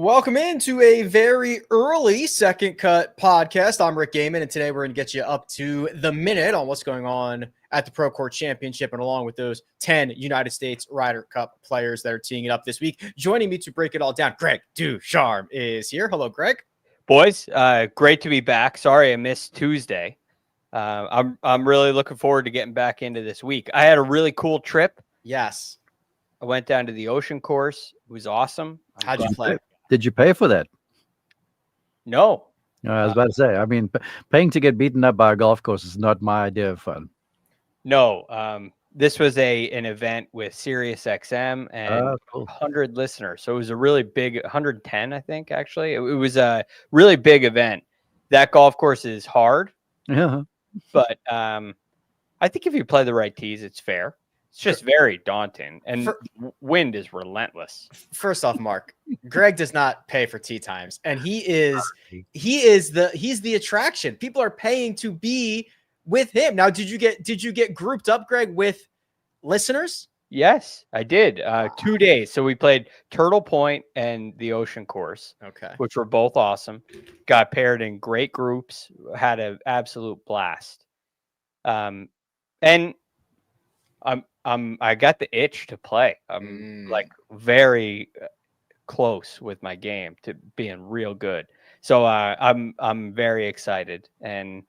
Welcome into a very early Second Cut podcast. I'm Rick Gehman, and today we're going to get you up to the minute on what's going on at the Procore Championship and along with those 10 United States Ryder Cup players that are teeing it up this week. Joining me to break it all down, Greg DuCharme is here. Hello, Greg. Boys, great to be back. Sorry I missed Tuesday. I'm really looking forward to getting back into this week. I had a really cool trip. Yes. I went down to the ocean course. It was awesome. How'd you play? Did you pay for that? No. I was about to say, I mean, paying to get beaten up by a golf course is not my idea of fun. No. This was an event with Sirius XM and cool. 100 listeners. So it was a really big, 110, I think, actually. It was a really big event. That golf course is hard. Yeah. But I think if you play the right tees, it's fair. It's just very daunting, and wind is relentless. First off, Mark, Greg does not pay for tee times, and he's the attraction. People are paying to be with him. Now, did you get grouped up, Greg, with listeners? Yes, I did. 2 days. So we played Turtle Point and the Ocean Course, which were both awesome. Got paired in great groups, had an absolute blast. And I got the itch to play. I'm like very close with my game to being real good. So I'm very excited, and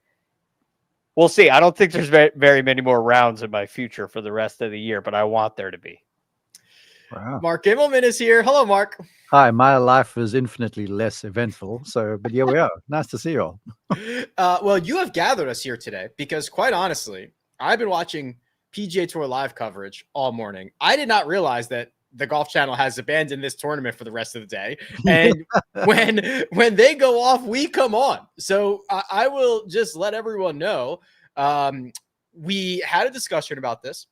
we'll see. I don't think there's very many more rounds in my future for the rest of the year, but I want there to be. Wow. Mark Immelman is here. Hello, Mark. Hi, my life is infinitely less eventful. But here we are. Nice to see you all. Well, you have gathered us here today because, quite honestly, I've been watching PGA Tour live coverage all morning. I did not realize that the Golf Channel has abandoned this tournament for the rest of the day. And when they go off, we come on. So I will just let everyone know. We had a discussion about this.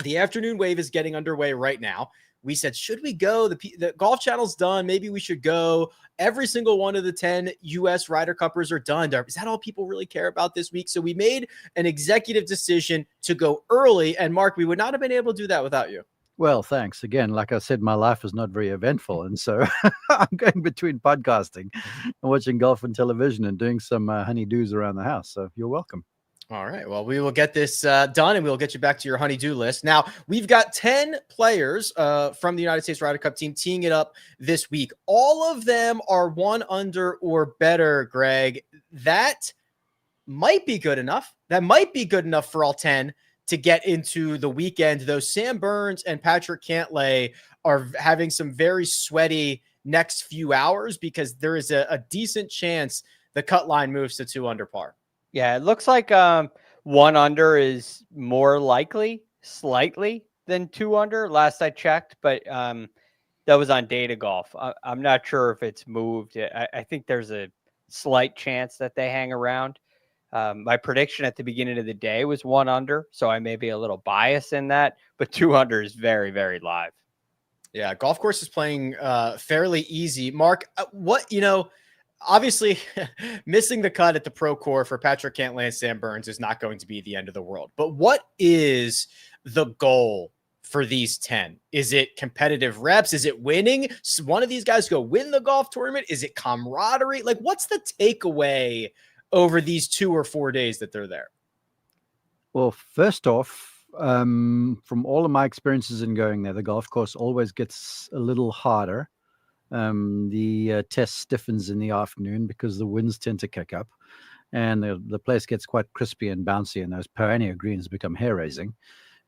The afternoon wave is getting underway right now. We said, should we go? The Golf Channel's done. Maybe we should go. Every single one of the 10 U.S. Ryder Cuppers are done. Is that all people really care about this week? So we made an executive decision to go early. And Mark, we would not have been able to do that without you. Well, thanks. Again, like I said, my life is not very eventful. And so I'm going between podcasting and watching golf and television and doing some honeydews around the house. So you're welcome. All right. Well, we will get this done, and we'll get you back to your honey-do list. Now, we've got 10 players from the United States Ryder Cup team teeing it up this week. All of them are 1 under or better, Greg. That might be good enough. That might be good enough for all 10 to get into the weekend, though Sam Burns and Patrick Cantlay are having some very sweaty next few hours because there is a decent chance the cut line moves to 2 under par. Yeah, it looks like 1 under is more likely slightly than 2 under last I checked, but that was on Data Golf. I'm not sure if it's moved. I think there's a slight chance that they hang around. My prediction at the beginning of the day was 1 under, so I may be a little biased in that, but 2 under is very, very live. Yeah, golf course is playing fairly easy. Mark, obviously, missing the cut at the Procore for Patrick Cantlay and Sam Burns is not going to be the end of the world. But what is the goal for these 10? Is it competitive reps? Is it winning? One of these guys go win the golf tournament? Is it camaraderie? Like, what's the takeaway over these 2 or 4 days that they're there? Well, first off, from all of my experiences in going there, the golf course always gets a little harder. The test stiffens in the afternoon because the winds tend to kick up, and the place gets quite crispy and bouncy, and those perennial greens become hair-raising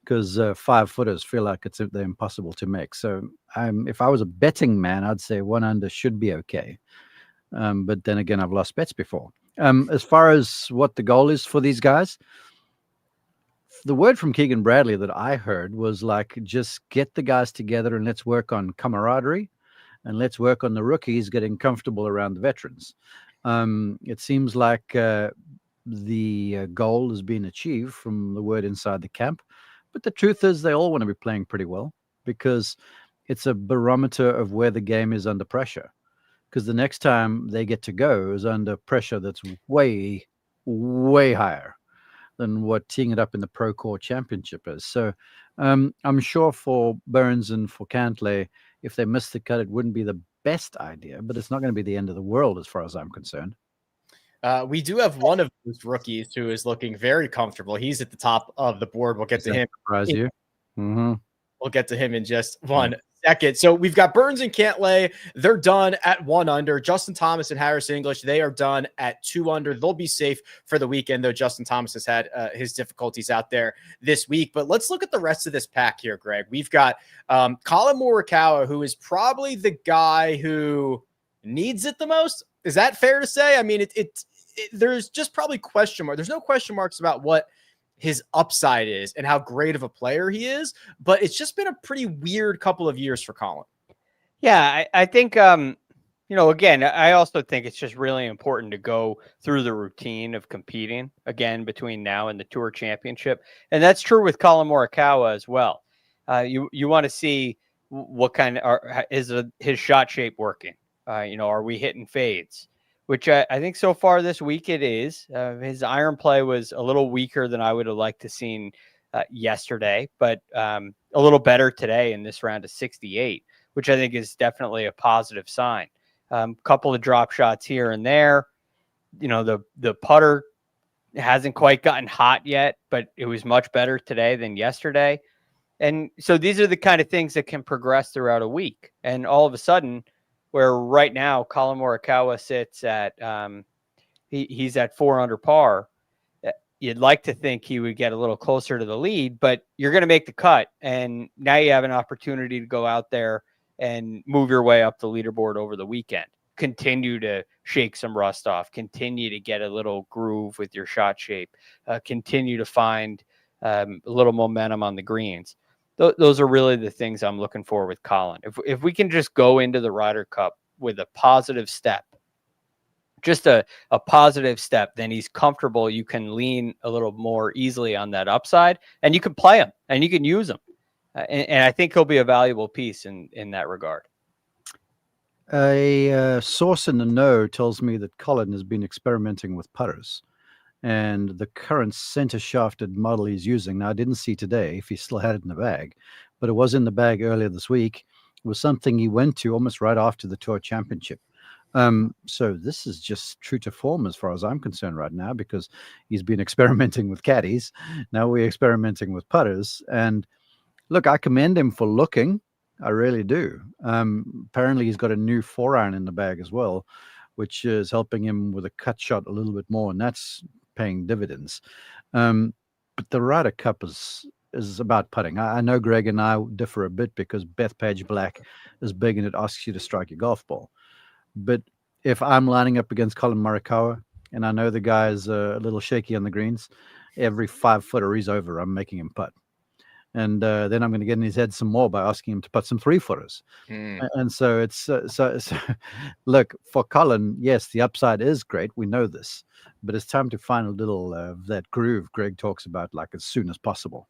because 5-footers feel like they're impossible to make. So if I was a betting man, I'd say 1 under should be okay. But then again, I've lost bets before. As far as what the goal is for these guys, the word from Keegan Bradley that I heard was like, just get the guys together and let's work on camaraderie. And let's work on the rookies getting comfortable around the veterans. It seems like the goal has been achieved from the word inside the camp. But the truth is they all want to be playing pretty well because it's a barometer of where the game is under pressure. Because the next time they get to go is under pressure that's way, way higher than what teeing it up in the Procore Championship is. So I'm sure for Burns and for Cantlay, if they missed the cut, it wouldn't be the best idea, but it's not going to be the end of the world as far as I'm concerned. We do have one of those rookies who is looking very comfortable. He's at the top of the board. We'll get to him. Surprise you? Mm-hmm. We'll get to him in just one second. So we've got Burns and Cantlay. They're done at 1 under. Justin Thomas and Harris English, they are done at 2 under. They'll be safe for the weekend, though Justin Thomas has had his difficulties out there this week. But let's look at the rest of this pack here, Greg. We've got Colin Morikawa, who is probably the guy who needs it the most. Is that fair to say? I mean, there's just probably question marks. There's no question marks about what his upside is and how great of a player he is, but it's just been a pretty weird couple of years for Colin. Yeah, I think, again, I also think it's just really important to go through the routine of competing again between now and the Tour Championship. And that's true with Colin Morikawa as well. You want to see what kind is his shot shape working? Are we hitting fades? Which I think so far this week it is. His iron play was a little weaker than I would have liked to seen yesterday, but a little better today in this round of 68, which I think is definitely a positive sign. Couple of drop shots here and there. The putter hasn't quite gotten hot yet, but it was much better today than yesterday. And so these are the kind of things that can progress throughout a week. And all of a sudden, where right now Colin Morikawa sits at he's at 4 under par. You'd like to think he would get a little closer to the lead, but you're going to make the cut, and now you have an opportunity to go out there and move your way up the leaderboard over the weekend. Continue to shake some rust off. Continue to get a little groove with your shot shape. Continue to find a little momentum on the greens. Those are really the things I'm looking for with Colin. If we can just go into the Ryder Cup with a positive step, just a positive step, then he's comfortable. You can lean a little more easily on that upside, and you can play him and you can use him. And I think he'll be a valuable piece in that regard. A source in the know tells me that Colin has been experimenting with putters. And the current center shafted model he's using, now I didn't see today if he still had it in the bag, but it was in the bag earlier this week. It was something he went to almost right after the Tour Championship. So this is just true to form as far as I'm concerned right now, because he's been experimenting with caddies. Now we're experimenting with putters. And look, I commend him for looking. I really do. Apparently he's got a new 4-iron in the bag as well, which is helping him with a cut shot a little bit more. And that's paying dividends. But the Ryder Cup is about putting. I know Greg and I differ a bit because Bethpage Black is big and it asks you to strike your golf ball. But if I'm lining up against Colin Morikawa and I know the guy is a little shaky on the greens, every 5-footer he's over, I'm making him putt. And then I'm going to get in his head some more by asking him to put some 3-footers. And so it's look, for Colin, yes, the upside is great. We know this, but it's time to find a little that groove Greg talks about, like as soon as possible.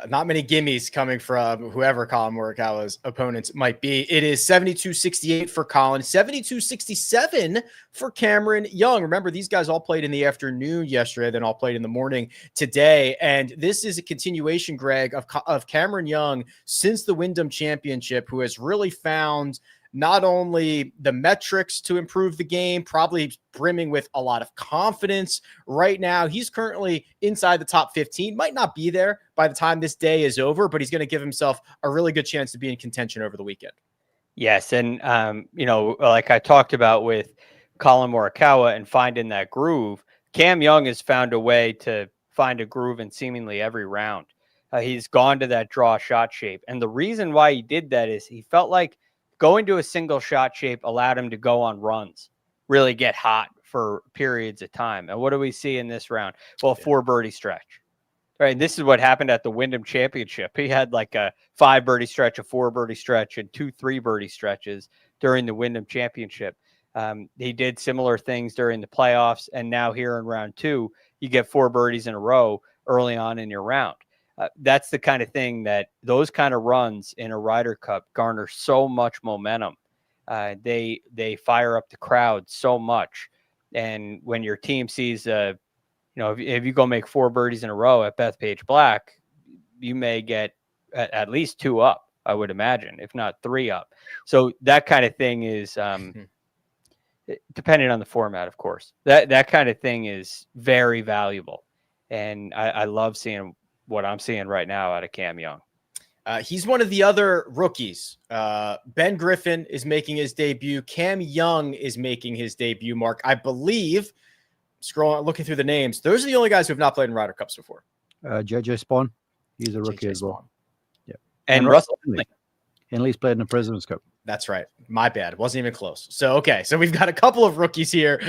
Not many gimmies coming from whoever Colin Morikawa's opponents might be. It is 72-68 for Colin, 72-67 for Cameron Young. Remember, these guys all played in the afternoon yesterday, then all played in the morning today. And this is a continuation, Greg, of Cameron Young since the Wyndham Championship, who has really found not only the metrics to improve the game, probably brimming with a lot of confidence right now. He's currently inside the top 15, might not be there by the time this day is over, but he's going to give himself a really good chance to be in contention over the weekend. Yes. And, like I talked about with Colin Morikawa and finding that groove, Cam Young has found a way to find a groove in seemingly every round. He's gone to that draw shot shape. And the reason why he did that is he felt like going to a single shot shape allowed him to go on runs, really get hot for periods of time. And what do we see in this round? Well, 4 birdie stretch, right? And this is what happened at the Wyndham Championship. He had like a 5 birdie stretch, a 4 birdie stretch, and 2 3 birdie stretches during the Wyndham Championship. He did similar things during the playoffs. And now here in round 2, you get 4 birdies in a row early on in your round. That's the kind of thing that those kind of runs in a Ryder Cup garner so much momentum. They fire up the crowd so much. And when your team sees, if you go make 4 birdies in a row at Bethpage Black, you may get at least 2 up I would imagine, if not 3 up. So that kind of thing is depending on the format, of course. That kind of thing is very valuable, and I love seeing what I'm seeing right now out of Cam Young. He's one of the other rookies. Ben Griffin is making his debut. Cam Young is making his debut, Mark. I believe, looking through the names, those are the only guys who have not played in Ryder Cups before. JJ Spawn, he's a rookie as well. Yeah. And Russell Henley's played in the President's Cup. That's right. My bad. It wasn't even close. So, okay. So we've got a couple of rookies here.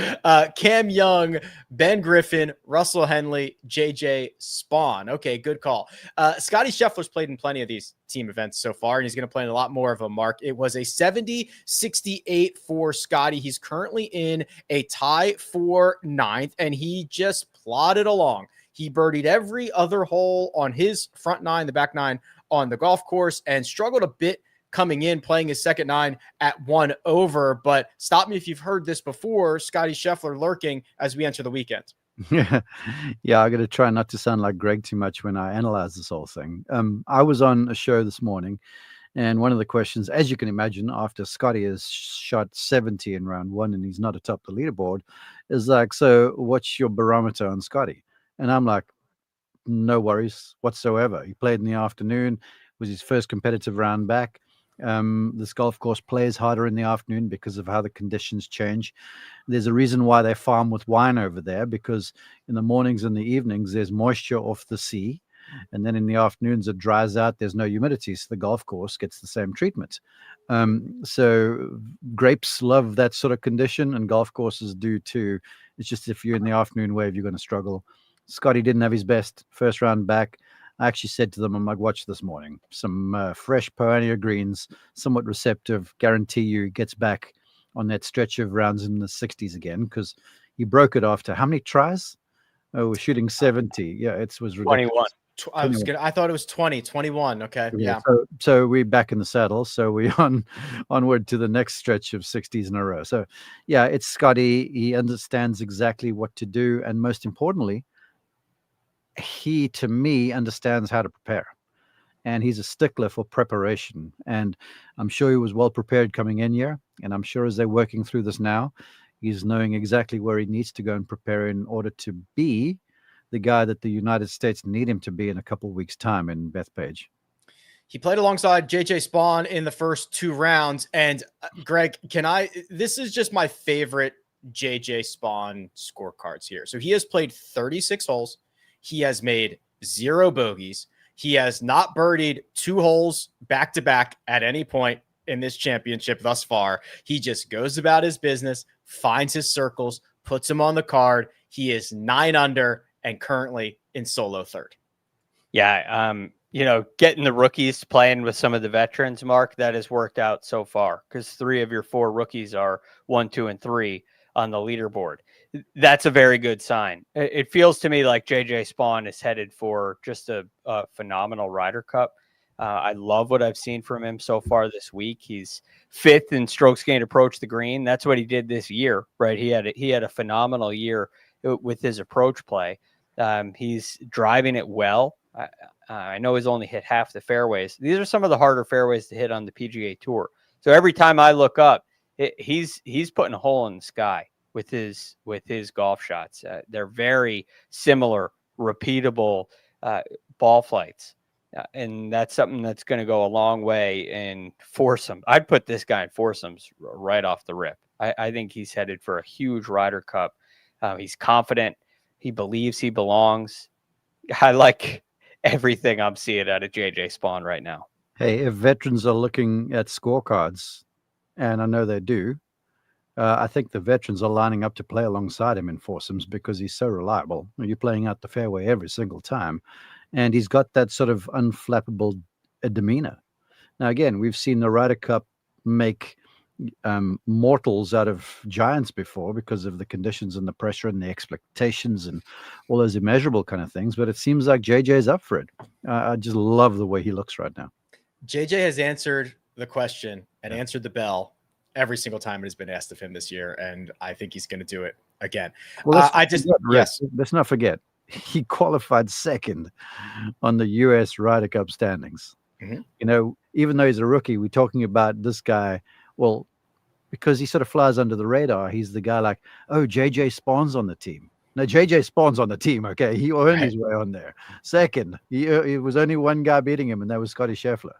Cam Young, Ben Griffin, Russell Henley, JJ Spawn. Okay, good call. Scotty Scheffler's played in plenty of these team events so far, and he's going to play in a lot more of them, Mark. It was a 70-68 for Scotty. He's currently in a tie for 9th, and he just plodded along. He birdied every other hole on his front 9, the back 9 on the golf course, and struggled a bit coming in, playing his second 9 at 1 over. But stop me if you've heard this before. Scotty Scheffler lurking as we enter the weekend. Yeah, I got to try not to sound like Greg too much when I analyze this whole thing. I was on a show this morning, and one of the questions, as you can imagine, after Scotty has shot 70 in round 1 and he's not atop the leaderboard, is like, so what's your barometer on Scotty? And I'm like, no worries whatsoever. He played in the afternoon, was his first competitive round back. This golf course plays harder in the afternoon because of how the conditions change. There's a reason why they farm with wine over there, because in the mornings and the evenings there's moisture off the sea, and then in the afternoons it dries out, there's no humidity, so the golf course gets the same treatment. So grapes love that sort of condition, and golf courses do too. It's just if you're in the afternoon wave, you're going to struggle. Scotty didn't have his best first round back. I actually said to them, I'm like, watch this morning. Some fresh Pioneer greens, somewhat receptive. Guarantee you he gets back on that stretch of rounds in the 60s again, because he broke it after how many tries? Oh, we're shooting 70. Yeah, it was ridiculous. 21. I thought it was 21. Okay. Yeah. So we're back in the saddle. So we're onward to the next stretch of 60s in a row. So yeah, it's Scotty. He understands exactly what to do. And most importantly, he, to me, understands how to prepare, and he's a stickler for preparation. And I'm sure he was well prepared coming in here, and I'm sure as they're working through this now, he's knowing exactly where he needs to go and prepare in order to be the guy that the United States need him to be in a couple of weeks' time in Bethpage. He played alongside JJ Spawn in the first 2 rounds. And Greg, this is just my favorite JJ Spawn scorecards here. So he has played 36 holes. He has made 0 bogeys. He has not birdied 2 holes back-to-back at any point in this championship thus far. He just goes about his business, finds his circles, puts them on the card. He is 9 under and currently in solo 3rd. Yeah, getting the rookies playing with some of the veterans, Mark, that has worked out so far, because 3 of your 4 rookies are 1, 2, and 3 on the leaderboard. That's a very good sign. It feels to me like JJ Spawn is headed for just a phenomenal Ryder Cup. I love what I've seen from him so far this week. He's 5th in strokes gained approach the green. That's what he did this year, right? He had a phenomenal year with his approach play. He's driving it well. I know he's only hit half the fairways. These are some of the harder fairways to hit on the PGA Tour. So every time I look up, he's putting a hole in the sky with his golf shots. They're very similar, repeatable ball flights. And that's something that's going to go a long way in foursome. I'd put this guy in foursomes right off the rip. I think he's headed for a huge Ryder Cup. He's confident. He believes he belongs. I like everything I'm seeing out of JJ Spawn right now. Hey, if veterans are looking at scorecards, and I know they do, I think the veterans are lining up to play alongside him in foursomes because he's so reliable. You're playing out the fairway every single time. And he's got that sort of unflappable demeanor. Now, again, we've seen the Ryder Cup make mortals out of giants before because of the conditions and the pressure and the expectations and all those immeasurable kind of things. But it seems like JJ's up for it. I just love the way he looks right now. JJ has answered the question and answered the bell every single time it has been asked of him this year. And I think he's going to do it again. Well, let's not forget, he qualified 2nd on the U.S. Ryder Cup standings. You know, even though he's a rookie, we're talking about this guy. Well, because he sort of flies under the radar, he's the guy like, oh, JJ Spawn's on the team. No, JJ Spawn's on the team. Okay, he earned his way on there. Second, it was only one guy beating him, and that was Scotty Scheffler.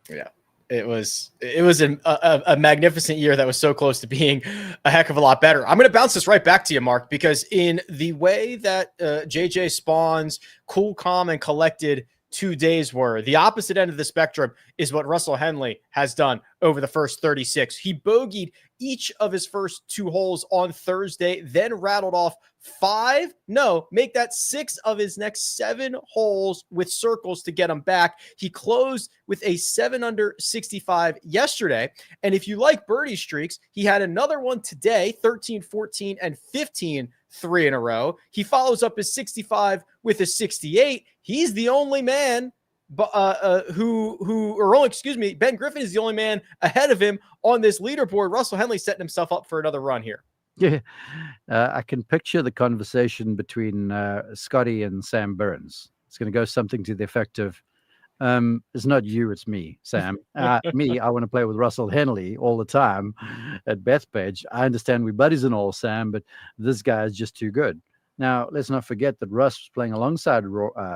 Yeah. It was a magnificent year that was so close to being a heck of a lot better. I'm going to bounce this right back to you, Mark, because in the way that JJ Spawn's cool, calm, and collected 2 days were, the opposite end of the spectrum is what Russell Henley has done over the first 36. He bogeyed each of his first 2 holes on Thursday, then rattled off 6 of his next 7 holes with circles to get him back. He closed with a 7 under 65 yesterday. And if you like birdie streaks, he had another one today, 13, 14, and 15, 3 in a row. He follows up his 65 with a 68. He's the only man Ben Griffin is the only man ahead of him on this leaderboard. Russell Henley setting himself up for another run here. Yeah, I can picture the conversation between Scotty and Sam Burns. It's going to go something to the effect of, it's not you, it's me, Sam. I want to play with Russell Henley all the time at Bethpage. I understand we're buddies and all, Sam, but this guy is just too good. Now, let's not forget that Russ was playing alongside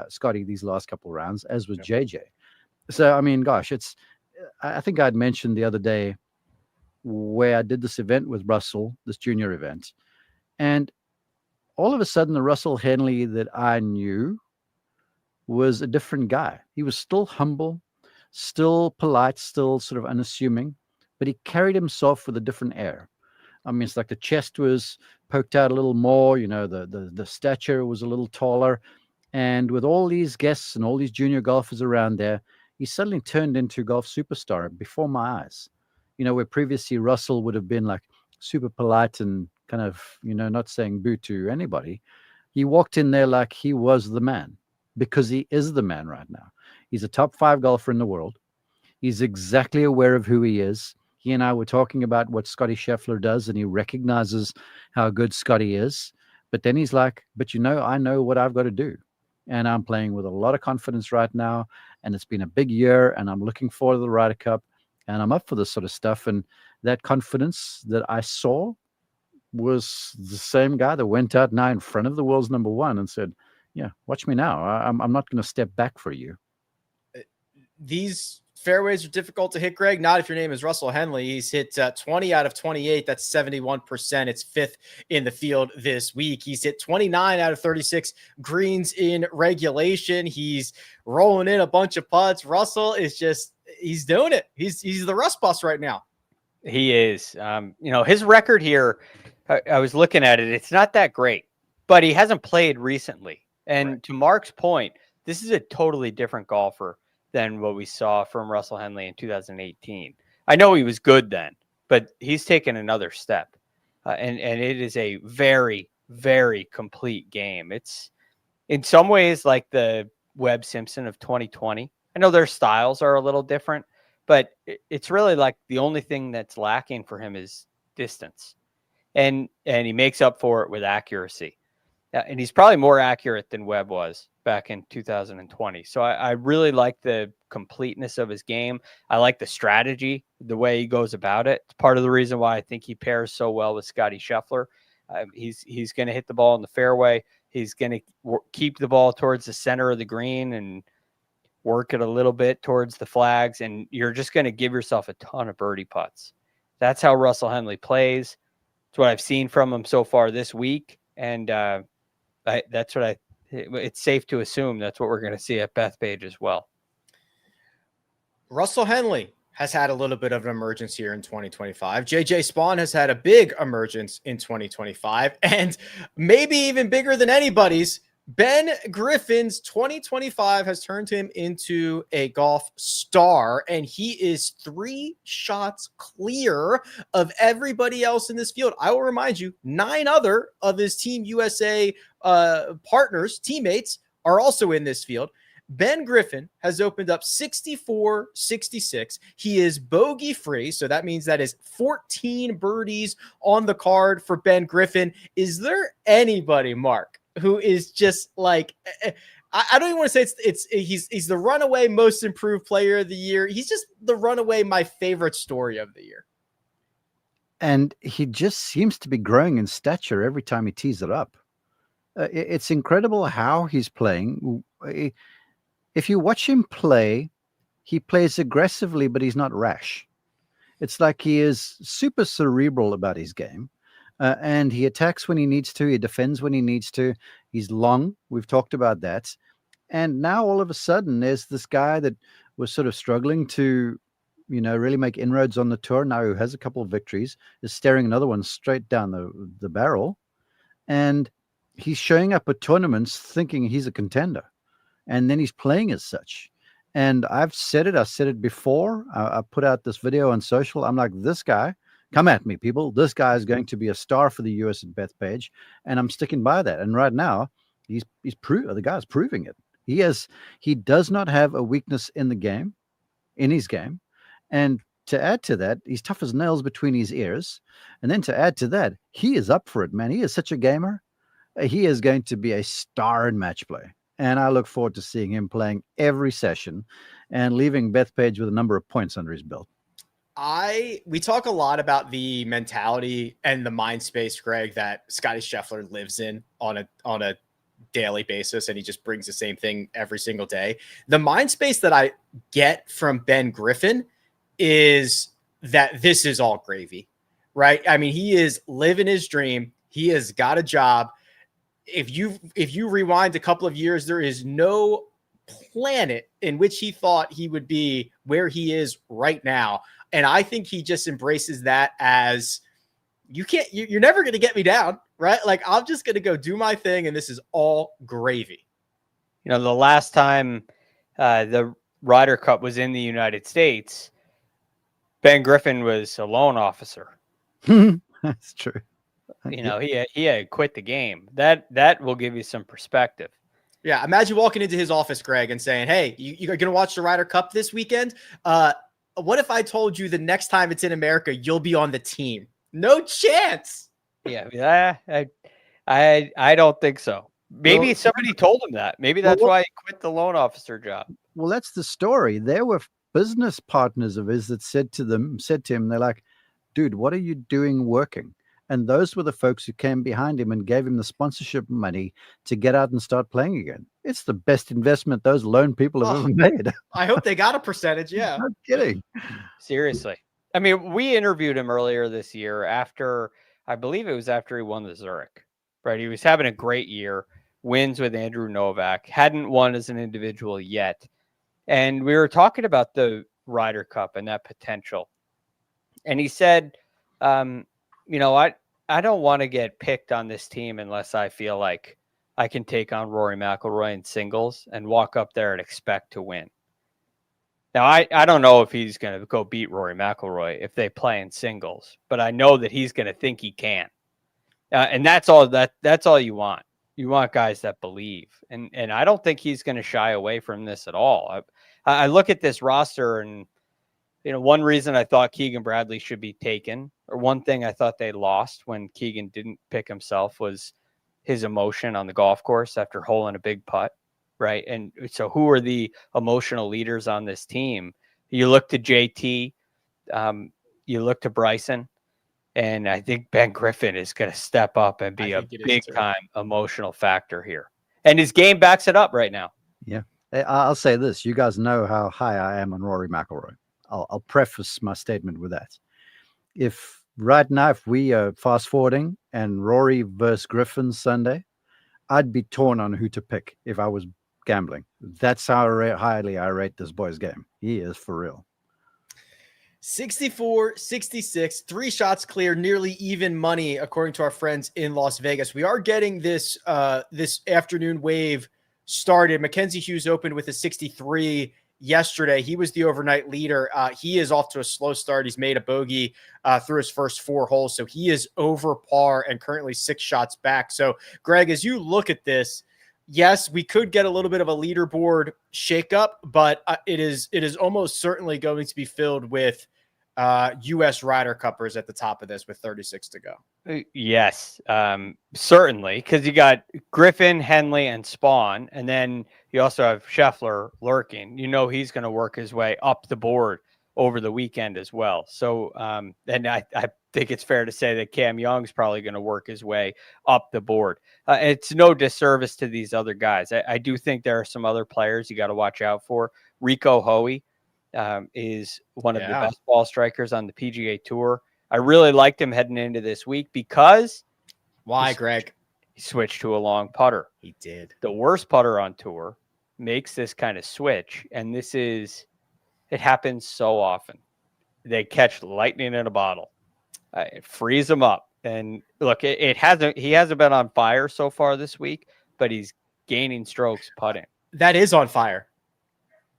Scotty these last couple of rounds, as was JJ. So, I mean, gosh, I think I'd mentioned the other day where I did this event with Russell, this junior event. And all of a sudden, the Russell Henley that I knew was a different guy. He was still humble, still polite, still sort of unassuming, but he carried himself with a different air. I mean, it's like the chest was poked out a little more, you know, the stature was a little taller. And with all these guests and all these junior golfers around there, he suddenly turned into a golf superstar before my eyes. You know, where previously Russell would have been like super polite and kind of, you know, not saying boo to anybody. He walked in there like he was the man, because he is the man right now. He's a top 5 golfer in the world. He's exactly aware of who he is. He and I were talking about what Scotty Scheffler does, and he recognizes how good Scotty is. But then he's like, but you know, I know what I've got to do. And I'm playing with a lot of confidence right now. And it's been a big year, and I'm looking forward to the Ryder Cup. And I'm up for this sort of stuff. And that confidence that I saw was the same guy that went out now in front of the world's number 1 and said, yeah, watch me now. I'm not going to step back for you. These fairways are difficult to hit, Greg. Not if your name is Russell Henley. He's hit 20 out of 28. That's 71%. It's 5th in the field this week. He's hit 29 out of 36 greens in regulation. He's rolling in a bunch of putts. Russell is just, he's doing it. He's the rust bus right now. He is. You know, his record here, I was looking at it. It's not that great, but he hasn't played recently. And to Mark's point, this is a totally different golfer than what we saw from Russell Henley in 2018. I know he was good then, but he's taken another step. And it is a very, very complete game. It's in some ways like the Webb Simpson of 2020. I know their styles are a little different, but it's really like the only thing that's lacking for him is distance. And he makes up for it with accuracy. And he's probably more accurate than Webb was back in 2020. So I really like the completeness of his game. I like the strategy, the way he goes about it. It's part of the reason why I think he pairs so well with Scotty Scheffler. He's going to hit the ball in the fairway. He's going to keep the ball towards the center of the green and work it a little bit towards the flags. And you're just going to give yourself a ton of birdie putts. That's how Russell Henley plays. It's what I've seen from him so far this week. And it's safe to assume that's what we're going to see at Bethpage as well. Russell Henley has had a little bit of an emergence here in 2025. JJ Spawn has had a big emergence in 2025, and maybe even bigger than anybody's. Ben Griffin's 2025 has turned him into a golf star, and he is 3 shots clear of everybody else in this field. I will remind you, 9 other of his Team USA partners, teammates, are also in this field. Ben Griffin has opened up 64-66. He is bogey free, so that means that is 14 birdies on the card for Ben Griffin. Is there anybody, Mark, who is just like I don't even want to say he's the runaway most improved player of the year. He's just the runaway my favorite story of the year. And he just seems to be growing in stature every time he tees it up. It's incredible how he's playing. If you watch him play, he plays aggressively, but he's not rash. It's like he is super cerebral about his game. And he attacks when he needs to. He defends when he needs to. He's long. We've talked about that. And now all of a sudden, there's this guy that was sort of struggling to, really make inroads on the tour. Now who has a couple of victories, is staring another one straight down the barrel. And he's showing up at tournaments thinking he's a contender. And then he's playing as such. And I've said it. I said it before. I put out this video on social. I'm like, this guy, come at me, people. This guy is going to be a star for the US at Bethpage. And I'm sticking by that. And right now, the guy's proving it. He does not have a weakness in his game. And to add to that, he's tough as nails between his ears. And then to add to that, he is up for it, man. He is such a gamer. He is going to be a star in match play. And I look forward to seeing him playing every session and leaving Bethpage with a number of points under his belt. We talk a lot about the mentality and the mind space, Greg, that Scottie Scheffler lives in on a daily basis, and he just brings the same thing every single day. The mind space that I get from Ben Griffin is that this is all gravy, right? I mean, he is living his dream. He has got a job. If you rewind a couple of years, there is no planet in which he thought he would be where he is right now. And I think he just embraces that as you're never going to get me down, right? Like, I'm just going to go do my thing. And this is all gravy. The last time the Ryder Cup was in the United States, Ben Griffin was a loan officer. That's true. He had quit the game. That will give you some perspective. Yeah. Imagine walking into his office, Greg, and saying, hey, you're going to watch the Ryder Cup this weekend. What if I told you the next time it's in America, you'll be on the team? No chance. Yeah. I don't think so. Maybe somebody told him that. Maybe that's why he quit the loan officer job. Well, that's the story. There were business partners of his that said to him, they're like, dude, what are you doing working? And those were the folks who came behind him and gave him the sponsorship money to get out and start playing again. It's the best investment those loan people have ever made. I hope they got a percentage. Yeah. No kidding. Seriously. I mean, we interviewed him earlier this year I believe it was after he won the Zurich, right? He was having a great year, wins with Andrew Novak, hadn't won as an individual yet. And we were talking about the Ryder Cup and that potential. And he said, I don't want to get picked on this team unless I feel like I can take on Rory McIlroy in singles and walk up there and expect to win. Now, I don't know if he's going to go beat Rory McIlroy if they play in singles, but I know that he's going to think he can. And that's all you want. You want guys that believe. And I don't think he's going to shy away from this at all. I look at this roster and, one reason I thought Keegan Bradley should be taken, or one thing I thought they lost when Keegan didn't pick himself, was his emotion on the golf course after holing a big putt, right? And so who are the emotional leaders on this team? You look to JT, you look to Bryson, and I think Ben Griffin is going to step up and be a big-time emotional factor here. And his game backs it up right now. Yeah. I'll say this. You guys know how high I am on Rory McIlroy. I'll preface my statement with that. If we are fast forwarding and Rory versus Griffin Sunday, I'd be torn on who to pick if I was gambling. That's how highly I rate this boy's game. He is for real. 64, 66, 3 shots clear, nearly even money, according to our friends in Las Vegas. We are getting this afternoon wave started. Mackenzie Hughes opened with a 63 yesterday. He was the overnight leader. He is off to a slow start. He's made a bogey through his first 4 holes. So he is over par and currently 6 shots back. So Greg, as you look at this, yes, we could get a little bit of a leaderboard shakeup, but it is almost certainly going to be filled with U.S. Ryder Cuppers at the top of this with 36 to go. Yes, certainly, because you got Griffin, Henley, and Spawn, and then you also have Scheffler lurking. He's going to work his way up the board over the weekend as well. So, and I think it's fair to say that Cam Young's probably going to work his way up the board. It's no disservice to these other guys. I do think there are some other players you got to watch out for. Rico Hoey is one of the best ball strikers on the PGA Tour. I really liked him heading into this week because why, Greg? He switched to a long putter. He did. The worst putter on tour makes this kind of switch, and it happens so often. They catch lightning in a bottle. It frees them up. And look, he hasn't been on fire so far this week, but he's gaining strokes putting. That is on fire.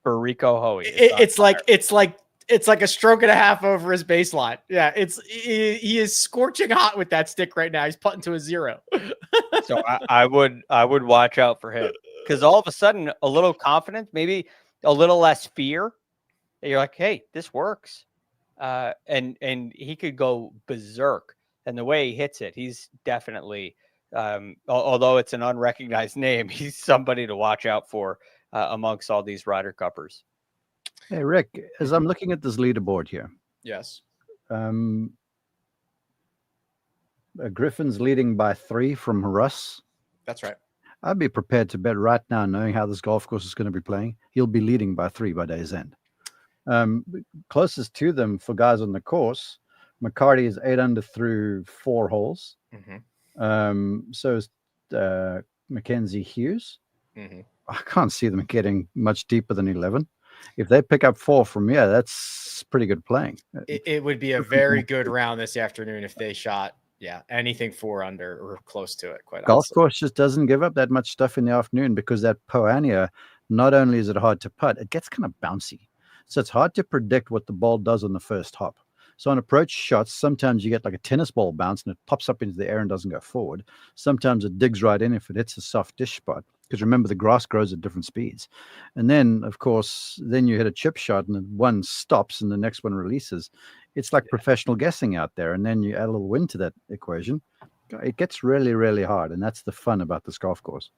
For Rico Hoey. It's like a stroke and a half over his baseline. Yeah, he is scorching hot with that stick right now. He's putting to a 0. So I would watch out for him, because all of a sudden a little confidence, maybe a little less fear. You're like, hey, this works, and he could go berserk. And the way he hits it, he's definitely, although it's an unrecognized name, he's somebody to watch out for amongst all these Ryder Cuppers. Hey, Rick, as I'm looking at this leaderboard here. Yes. Griffin's leading by 3 from Russ. That's right. I'd be prepared to bet right now, knowing how this golf course is going to be playing, he'll be leading by 3 by day's end. Closest to them for guys on the course, McCarty is 8 under through 4 holes. Mm-hmm. So is Mackenzie Hughes. Mm-hmm. I can't see them getting much deeper than 11. If they pick up 4 from here, that's pretty good playing. It would be a very good round this afternoon if they shot, anything 4 under or close to it. Quite golf honestly. Course just doesn't give up that much stuff in the afternoon, because that Poania, not only is it hard to putt, it gets kind of bouncy. So it's hard to predict what the ball does on the first hop. So on approach shots, sometimes you get like a tennis ball bounce and it pops up into the air and doesn't go forward. Sometimes it digs right in if it hits a soft dish spot. Because remember, the grass grows at different speeds. And then, of course, you hit a chip shot and one stops and the next one releases. It's like professional guessing out there. And then you add a little wind to that equation. It gets really, really hard. And that's the fun about this golf course.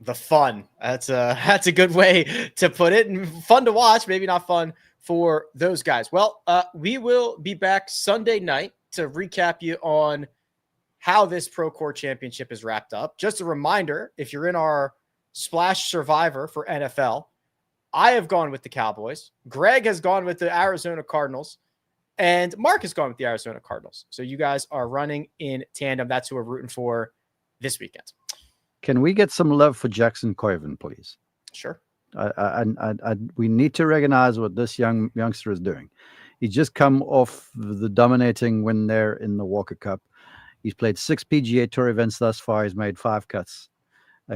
The fun. That's a good way to put it. And fun to watch, maybe not fun for those guys. Well, we will be back Sunday night to recap you on how this Procore Championship is wrapped up. Just a reminder, if you're in our Splash Survivor for NFL, I have gone with the Cowboys. Greg has gone with the Arizona Cardinals. And Mark has gone with the Arizona Cardinals. So you guys are running in tandem. That's who we're rooting for this weekend. Can we get some love for Jackson Coyven, please? Sure. We need to recognize what this youngster is doing. He's just come off the dominating win there in the Walker Cup. He's played 6 PGA Tour events thus far. He's made 5 cuts.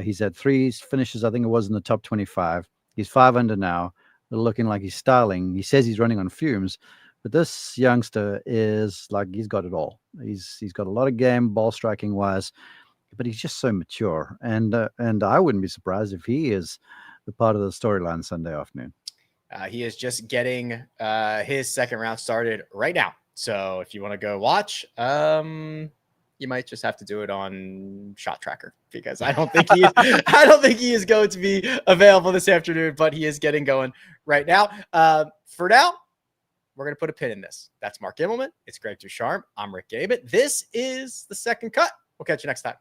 He's had 3 finishes, I think it was in the top 25. He's 5 under now, looking like he's styling. He says he's running on fumes, but this youngster is like, he's got it all. He's got a lot of game, ball striking wise, but he's just so mature. And I wouldn't be surprised if he is the part of the storyline Sunday afternoon. He is just getting his second round started right now. So if you want to go watch, you might just have to do it on Shot Tracker, because I don't think he is going to be available this afternoon, but he is getting going right now. For now, we're going to put a pin in this. That's Mark Immelman. It's Greg DuCharme. I'm Rick Gehman. This is The Second Cut. We'll catch you next time.